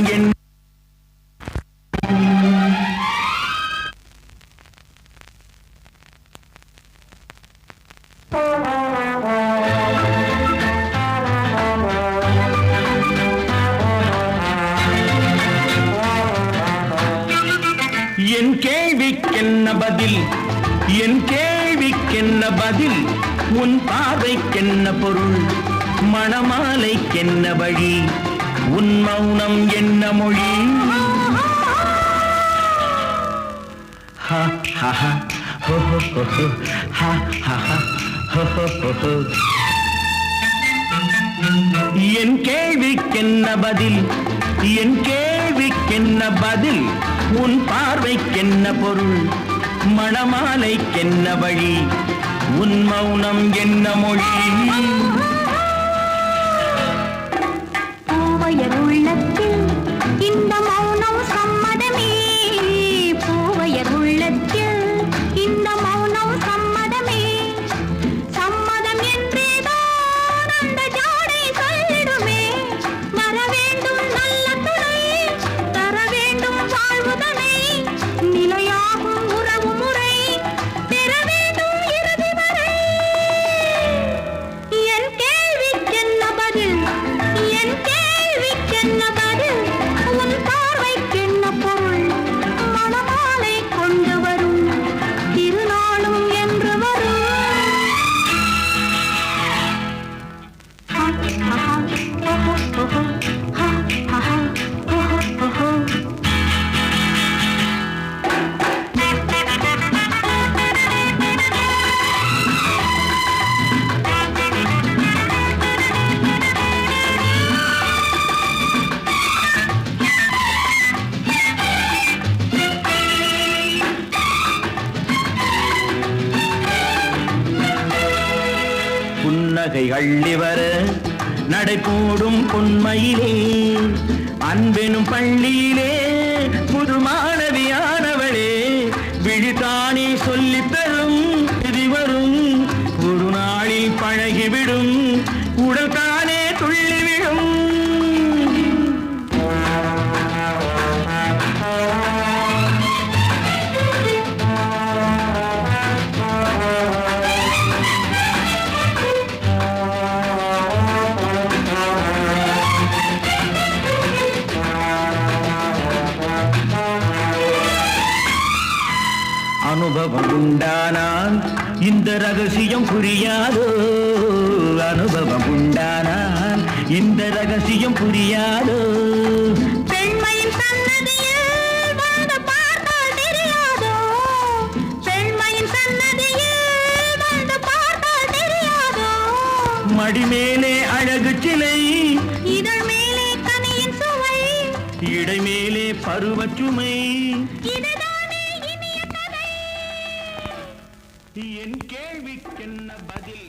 என் என் கேள்விக்கென்ன பதில் என் கேள்விக்கென்ன பதில் உன் பார்வைக்கென்ன பொருள் மணமாலைக்கென்ன வழி உன் மௌனம் என்ன மொழி ஹா ஹா ஹா ஹோ ஹோ ஹோ ஹா ஹா ஹா ஹோ ஹோ ஹோ என் கேள்விக்கென்ன பதில் என் கேள்விக்கென்ன பதில் உன் பார்வைக்கென்ன பொருள் மணமாலைக்கென்ன வழி உன் மௌனம் என்ன மொழி பூவையர் உள்ளத்தில் இந்த மௌனம் சம்மதமே பூவையர் உள்ளத்தில் இந்த மௌனம் சம்மதமே சம்மதம் என்றேதான் அந்த ஜாடை சொல்லிடுமே வர வேண்டும் நல்ல துணை தர வேண்டும் வாழ்வுதனை நிலையாகும் உறவு முறை பெற வேண்டும் இறுதி வரை என் கேள்விக்கென்ன பதில் என் கேள்விக்கென்ன பதில் உன் பார்வைக்கென்ன பொருள் மணமாலை கொண்டு வரும் திருநாளும் என்று வரும் புன்னகை அள்ளிவர நடை போடும் பொன்மையிலே அன்பெனும் பள்ளியிலே புது மாணவியானவளே விழித்தானே சொல்லி தரும் விதி வரும் ஒரு நாளில் பழகிவிடும் உடல் தானே துள்ளிவிடும் அனுபவம் உண்டானால் இந்த ரகசியம் புரியாதோ அனுபவம் உண்டானால் இந்த ரகசியம் புரியாதோ பெண்மையின் சன்னதியில் வந்து பார்த்தால் தெரியாதோ பெண்மையின் சன்னதியில் வந்து பார்த்தால் தெரியாதோ மடிமேலே அழகு சிலை இதழ் மேலே கனியின் சுவை இடை மேலே பருவச்சுமை இதுதானே இனிய கதை என் கேள்விக்கென்ன பதில்